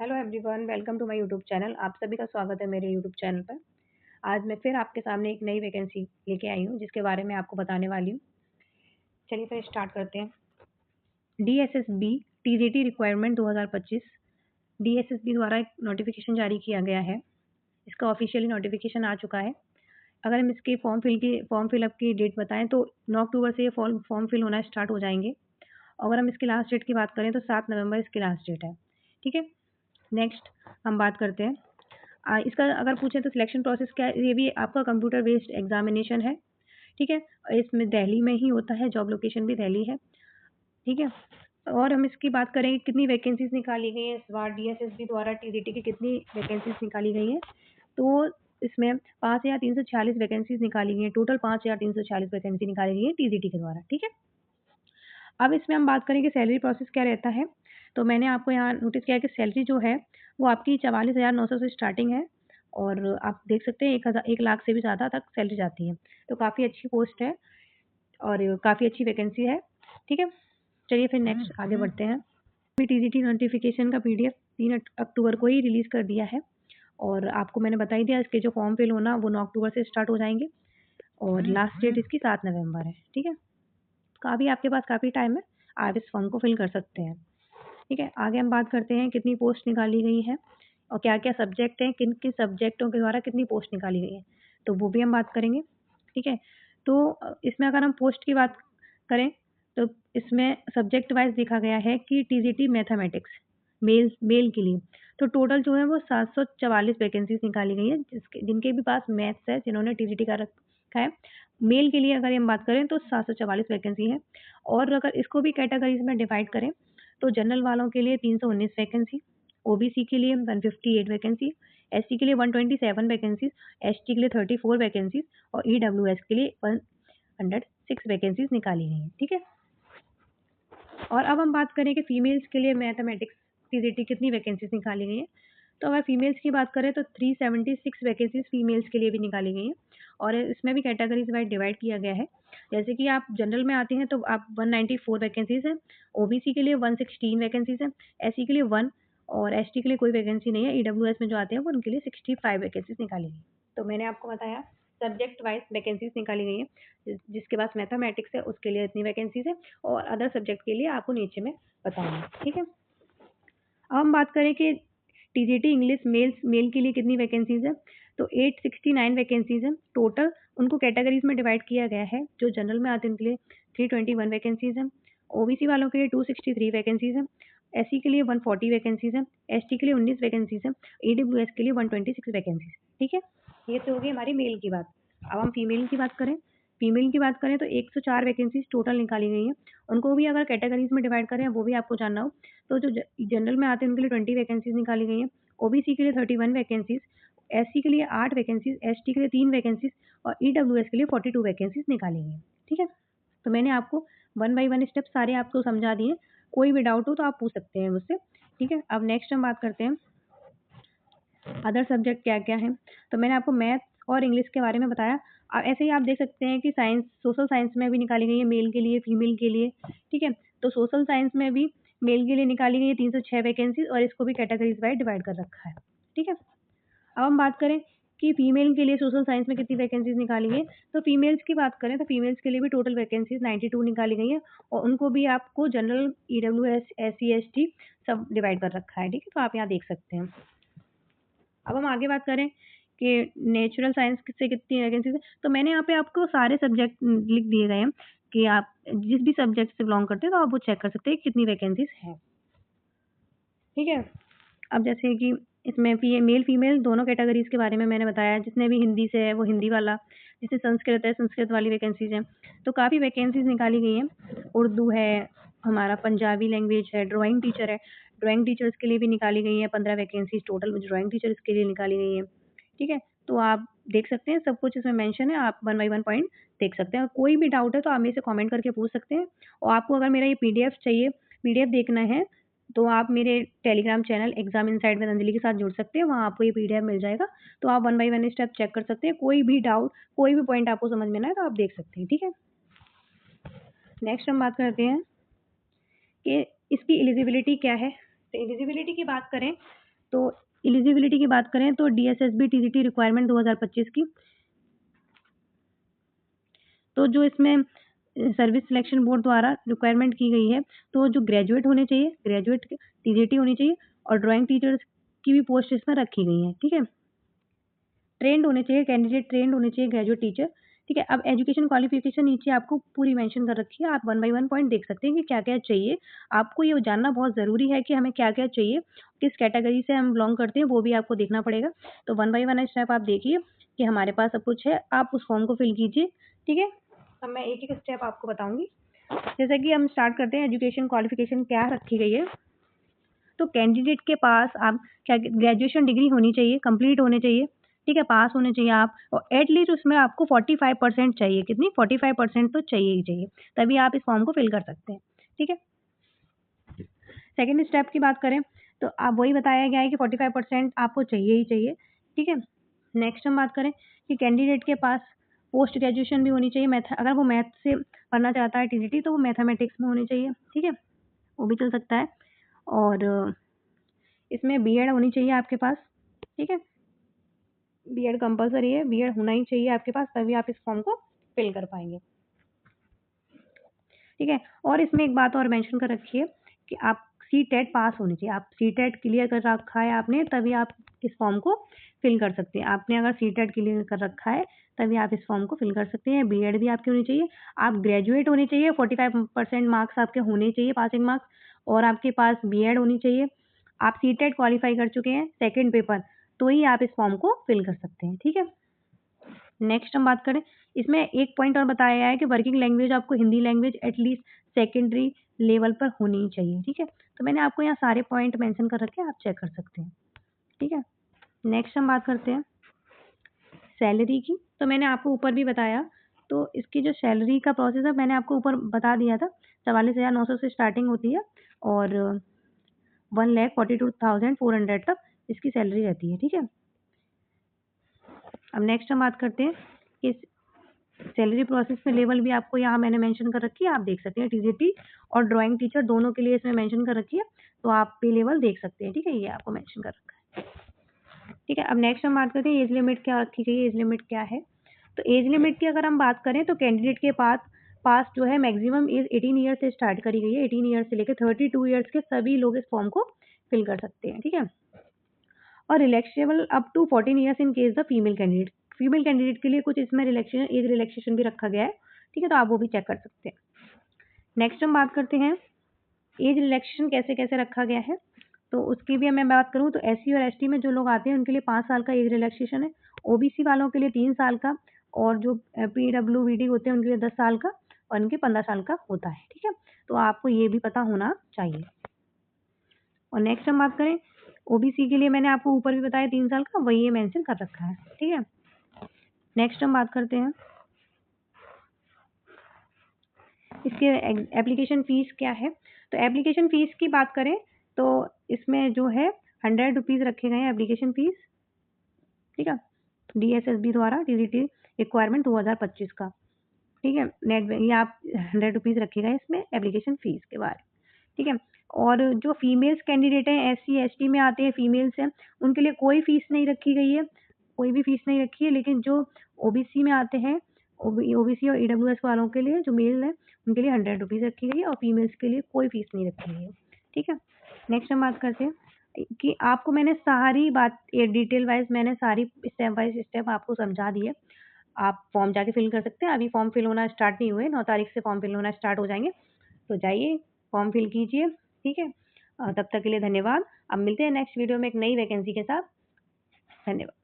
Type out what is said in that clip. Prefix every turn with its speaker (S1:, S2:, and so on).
S1: Hello everyone, welcome to my YouTube channel. आप सभी का स्वागत है मेरे यूट्यूब चैनल पर। आज मैं फिर आपके सामने एक नई वैकेंसी लेके आई हूँ जिसके बारे में आपको बताने वाली हूँ। चलिए फिर स्टार्ट करते हैं। डीएसएसबी टीजीटी रिक्वायरमेंट 2025 डीएसएसबी द्वारा एक नोटिफिकेशन जारी किया गया है। इसका ऑफिशियली नोटिफिकेशन आ चुका है। अगर हम इसके फॉर्म फिलअप की डेट बताएं तो 9 अक्टूबर से ये फॉर्म फिल होना स्टार्ट हो जाएंगे। अगर हम इसकी लास्ट डेट की बात करें तो 7 नवंबर इसकी लास्ट डेट है। ठीक है, नेक्स्ट हम बात करते हैं। इसका अगर पूछें तो सिलेक्शन प्रोसेस क्या है, ये भी आपका कंप्यूटर बेस्ड एग्जामिनेशन है। ठीक है, इसमें दिल्ली में ही होता है, जॉब लोकेशन भी दिल्ली है। ठीक है, और हम इसकी बात करें कितनी वैकेंसीज निकाली गई हैं इस बार डीएसएसबी द्वारा टीजीटी की कितनी वैकेंसीज निकाली गई हैं, तो इसमें 5,346 वैकेंसीज निकाली गई हैं। टोटल 5,346 वैकेंसी निकाली गई है टीजीटी के द्वारा। ठीक है, अब इसमें हम बात करें कि सैलरी प्रोसेस क्या रहता है, तो मैंने आपको यहाँ नोटिस किया है कि सैलरी जो है वो आपकी 44,900 से स्टार्टिंग है और आप देख सकते हैं 1,00,000 से भी ज़्यादा तक सैलरी जाती है। तो काफ़ी अच्छी पोस्ट है और काफ़ी अच्छी वैकेंसी है। ठीक है, चलिए फिर नेक्स्ट आगे बढ़ते हैं। अभी टीजीटी नोटिफिकेशन का पीडीएफ 3 अक्टूबर को ही रिलीज़ कर दिया है और आपको मैंने बता ही दिया इसके जो फॉर्म फिल होना वो 9 अक्टूबर से स्टार्ट हो जाएंगे और लास्ट डेट इसकी 7 नवंबर है। ठीक है, अभी आपके पास काफ़ी टाइम है, आप इस फॉर्म को फिल कर सकते हैं। ठीक है, आगे हम बात करते हैं कितनी पोस्ट निकाली गई है और क्या-क्या सब्जेक्ट हैं, किन-किन सब्जेक्टों के द्वारा कितनी पोस्ट निकाली गई है, तो वो भी हम बात करेंगे। ठीक है, तो इसमें अगर हम पोस्ट की बात करें, तो इसमें सब्जेक्ट वाइज़ देखा गया है कि टीजीटी मैथमेटिक्स मेल के लिए, तो टोटल जो है वो 744 वैकेंसीज़ निकाली गई हैं, जिनके भी पास मैथ्स है, जिन्होंने टीजीटी का रखा है। मेल के लिए अगर हम बात करें तो 744 वैकेंसी है और अगर इसको भी कैटेगरीज़ में डिवाइड करें तो जनरल वालों के लिए 319 वैकेंसी, ओबीसी के लिए 158 वैकेंसी, एससी के लिए 127 वैकेंसीज, एसटी के लिए 34 वैकेंसीज और ईडब्ल्यूएस के लिए 106 वैकेंसीज निकाली गई हैं। ठीक है, और अब हम बात करें कि फीमेल्स के लिए मैथमेटिक्स टीजीटी कितनी वैकेंसीज निकाली गई हैं, तो अगर फीमेल्स की बात करें तो 376 वैकेंसीज फीमेल्स के लिए भी निकाली गई हैं और इसमें भी कैटेगरीज वाइज डिवाइड किया गया है। जैसे कि आप जनरल में आते हैं तो आप 194 वैकेंसीज हैं, ओबीसी के लिए 116 वैकेंसीज हैं, एससी के लिए 1 और एसटी के लिए कोई वैकेंसी नहीं है। ईडब्ल्यूएस में जो आते हैं वो उनके लिए 65 वैकेंसीज निकाली गई। तो मैंने आपको बताया सब्जेक्ट वाइज वैकेंसीज निकाली गई हैं, जिसके पास मैथमेटिक्स है उसके लिए इतनी वैकेंसीज है और अदर सब्जेक्ट के लिए आपको नीचे में बताऊंगी। ठीक है, अब हम बात करें कि टीजीटी इंग्लिश मेल के लिए कितनी वैकेंसीज है, तो 869 वैकेंसीज हैं टोटल। उनको कैटेगरीज में डिवाइड किया गया है। जो जनरल में आते हैं उनके लिए 321 वैकेंसीज हैं, ओबीसी वालों के लिए 263 वैकेंसीज हैं, एससी के लिए 140 वैकेंसीज हैं, एसटी के लिए 19 वैकेंसीज हैं, ईडब्ल्यूएस के लिए 126 वैकेंसीज। ठीक है, ये तो होगी हमारी मेल की बात। अब हम फीमेल की बात करें, तो 104 वैकेंसीज टोटल निकाली गई हैं। उनको भी अगर कैटेगरीज में डिवाइड करें वो भी आपको जानना हो तो जो जनरल में आते हैं उनके लिए 20 वैकेंसीज निकाली गई हैं, ओबीसी के लिए 31 वैकेंसीज, एससी के लिए 8 वैकेंसीज, एसटी के लिए 3 वैकेंसीज और ईडब्ल्यूएस के लिए 42 वैकेंसीज निकाली गई हैं। ठीक है, तो मैंने आपको वन बाय वन स्टेप सारे आपको समझा दिए। कोई भी डाउट हो तो आप पूछ सकते हैं मुझसे। ठीक है, अब नेक्स्ट हम बात करते हैं अदर सब्जेक्ट क्या-क्या हैं। तो मैंने आपको मैथ और इंग्लिश के बारे में बताया। ऐसे ही आप देख सकते हैं कि सोशल साइंस में भी निकाली गई है मेल के लिए, फीमेल के लिए। ठीक है, तो सोशल साइंस में भी मेल के लिए निकाली गई है 306 वैकेंसी और इसको भी कैटेगरीज वाइज डिवाइड कर रखा है। ठीक है, अब हम बात करें कि फीमेल के लिए सोशल साइंस में कितनी वैकेंसीज निकाली गई हैं, तो फीमेल्स की बात करें तो फीमेल्स के लिए भी टोटल वैकेंसीज 92 निकाली गई हैं और उनको भी आपको जनरल, ईडब्ल्यूएस, एससी, एसटी सब डिवाइड कर रखा है। ठीक है, तो आप यहाँ देख सकते हैं। अब हम आगे बात करें कि नेचुरल साइंस से कितनी वैकेंसीज है, तो मैंने यहाँ पे आपको सारे सब्जेक्ट लिख दिए गए हैं कि आप जिस भी सब्जेक्ट से बिलोंग करते हैं तो आप वो चेक कर सकते हैं कितनी वैकेंसीज हैं। ठीक है, अब जैसे कि इसमें मेल फीमेल दोनों कैटेगरीज के बारे में मैंने बताया। जिसने भी हिंदी से है वो हिंदी वाला, जिससे संस्कृत है संस्कृत वाली वैकेंसीज हैं। तो काफ़ी वैकेंसीज निकाली गई हैं। उर्दू है, हमारा पंजाबी लैंग्वेज है, ड्राइंग टीचर है, ड्राइंग टीचर्स के लिए भी निकाली गई हैं 15 वैकेंसीज टोटल ड्राइंग टीचर्स के लिए निकाली गई हैं। ठीक है, तो आप देख सकते हैं सब कुछ इसमें मेंशन है, आप वन बाय वन पॉइंट देख सकते हैं। कोई भी डाउट है तो आप मेरे से कमेंट करके पूछ सकते हैं और आपको अगर मेरा ये पीडीएफ चाहिए, पीडीएफ देखना है तो आप मेरे Telegram channel exam inside with Anjali के साथ जुड़ सकते हैं। वहाँ आपको ये पीडीएफ मिल जाएगा, तो आप one by one step check कर सकते हैं। कोई भी डाउट, कोई भी पॉइंट आपको समझ में ना आए तो आप देख सकते हैं। ठीक है, नेक्स्ट हम बात करते हैं कि इसकी एलिजिबिलिटी क्या है। तो एलिजिबिलिटी की बात करें तो एलिजिबिलिटी की बात करें तो DSSB TGT रिक्वायरमेंट 2025 की, तो जो इसमें सर्विस सिलेक्शन बोर्ड द्वारा रिक्वायरमेंट की गई है, तो जो ग्रेजुएट होने चाहिए, ग्रेजुएट TGT होनी चाहिए और ड्राइंग टीचर्स की भी पोस्ट इसमें रखी गई है, ठीक है। ट्रेंड होने चाहिए, कैंडिडेट ट्रेंड होने चाहिए, ग्रेजुएट टीचर, ठीक है। अब एजुकेशन क्वालिफिकेशन नीचे आपको पूरी मेंशन कर रखी है, आप 1 बाय 1 पॉइंट देख सकते हैं कि क्या-क्या चाहिए। आपको ये जानना बहुत ज़रूरी है कि हमें क्या-क्या चाहिए, किस कैटेगरी से हम बिलॉन्ग करते हैं, वो भी आपको देखना पड़ेगा। तो 1 बाय 1 स्टेप आप देखिए कि हमारे पास सब कुछ है, आप उस फॉर्म को फिल कीजिए, ठीक है। अब मैं एक-एक स्टेप आपको बताऊँगी। जैसे कि हम स्टार्ट करते हैं, एजुकेशन क्वालिफिकेशन क्या रखी गई है। तो कैंडिडेट के पास आप क्या ग्रेजुएशन डिग्री होनी चाहिए, कंप्लीट होने चाहिए, ठीक है, पास होने चाहिए आप, और एटलीस्ट उसमें आपको 45% चाहिए, कितनी 45% तो चाहिए ही चाहिए, तभी आप इस फॉर्म को फिल कर सकते हैं, ठीक है। सेकंड स्टेप की बात करें तो आप वही बताया गया है कि 45% आपको चाहिए ही चाहिए, ठीक है। नेक्स्ट हम बात करें कि कैंडिडेट के पास पोस्ट ग्रेजुएशन भी होनी चाहिए, मैथ अगर वो मैथ से पढ़ना चाहता है TGT तो वो मैथमेटिक्स में होनी चाहिए, ठीक है, वो भी चल सकता है। और इसमें बीएड होनी चाहिए आपके पास, ठीक है, बीएड कंपल्सरी है, बीएड होना ही चाहिए आपके पास, तभी आप इस फॉर्म को फिल कर पाएंगे, ठीक है। और इसमें एक बात और मेंशन कर रखी है कि आप CTET पास होनी चाहिए, आप CTET क्लियर कर रखा है आपने, तभी आप इस फॉर्म को फिल कर सकते हैं। आपने अगर CTET क्लियर कर रखा है तभी आप इस फॉर्म को फिल कर सकते हैं। बीएड भी आपकी होनी चाहिए, आप ग्रेजुएट होने चाहिए, 45% मार्क्स आपके होने चाहिए, पासिंग मार्क्स, और आपके पास बीएड होनी चाहिए, आप CTET क्वालिफाई कर चुके हैं सेकंड पेपर, तो ही आप इस फॉर्म को फिल कर सकते हैं, ठीक है। नेक्स्ट हम बात करें, इसमें एक पॉइंट और बताया गया है कि वर्किंग लैंग्वेज आपको Hindi language at least secondary level पर होनी ही चाहिए, ठीक है। तो मैंने आपको यहाँ सारे पॉइंट मेंशन कर रखे हैं, आप चेक कर सकते हैं, ठीक है। नेक्स्ट हम बात करते हैं सैलरी की, तो मैंने आपको ऊपर भी बताया, तो इसकी जो सैलरी का प्रोसेस है मैंने आपको ऊपर बता दिया था, 44,900 से स्टार्टिंग होती है और 1,42,400 तक इसकी सैलरी रहती है, ठीक है। अब नेक्स्ट हम बात करते हैं कि सैलरी प्रोसेस में लेवल भी आपको यहाँ मैंने मेंशन कर रखी है, आप देख सकते हैं, TGT और ड्राइंग टीचर दोनों के लिए इसमें मेंशन कर रखी है, तो आप पे लेवल देख सकते हैं, ठीक है, ये आपको मेंशन कर रखा है, ठीक है। अब नेक्स्ट हम बात करते हैं एज लिमिट क्या रखी गई है, एज लिमिट क्या है। तो एज लिमिट की अगर हम बात करें तो कैंडिडेट के पास जो है मैक्सिमम एज 18 ईयर से स्टार्ट करी गई है, 18 ईयर से लेकर 32 ईयर्स के सभी लोग इस फॉर्म को फिल कर सकते हैं, ठीक है। और relaxable up to 14 years in case the female candidate के लिए कुछ इसमें एज रिलैक्सेशन भी रखा गया है, ठीक है, तो आप वो भी चेक कर सकते हैं। नेक्स्ट हम बात करते हैं एज रिलैक्सेशन कैसे कैसे रखा गया है, तो उसकी भी मैं बात करूँ तो SC और ST में जो लोग आते हैं उनके लिए 5 साल का एज रिलैक्सेशन है, OBC वालों के लिए 3 साल का, और जो PWBD होते हैं उनके लिए 10 साल का, और इनके 15 साल का होता है, ठीक है, तो आपको ये भी पता होना चाहिए। और नेक्स्ट हम बात करें OBC के लिए मैंने आपको ऊपर भी बताया 3 साल का, वही ये मेंशन कर रखा है, ठीक है। नेक्स्ट हम बात करते हैं इसके एप्लीकेशन फ़ीस क्या है। तो एप्लीकेशन फ़ीस की बात करें तो इसमें जो है 100 रुपीज़ रखे गए हैं एप्लीकेशन फ़ीस, ठीक है, DSSB द्वारा TGT रिक्वायरमेंट 2025 का, ठीक है। नेट ये आप 100 रुपीज़ रखे गए इसमें एप्लीकेशन फ़ीस के बारे, ठीक है। और जो फीमेल्स कैंडिडेट हैं SC ST में आते हैं, फीमेल्स हैं, उनके लिए कोई फ़ीस नहीं रखी गई है, कोई भी फ़ीस नहीं रखी है, लेकिन जो OBC में आते हैं, OBC और EWS वालों के लिए जो मेल है उनके लिए 100 रुपीज़ रखी गई है, और फीमेल्स के लिए कोई फ़ीस नहीं रखी गई है, ठीक है। नेक्स्ट हम बात करते हैं कि आपको मैंने सारी बात डिटेल वाइज़ मैंने सारी स्टेप बाय स्टेप आपको समझा दी है। आप फॉर्म जाके फिल कर सकते हैं, अभी फॉर्म फिल होना स्टार्ट नहीं हुए, 9 तारीख से फॉर्म फिल होना स्टार्ट हो जाएँगे, तो जाइए फॉर्म फिल कीजिए, ठीक है। तब तक के लिए धन्यवाद। अब मिलते हैं नेक्स्ट वीडियो में एक नई वैकेंसी के साथ। धन्यवाद।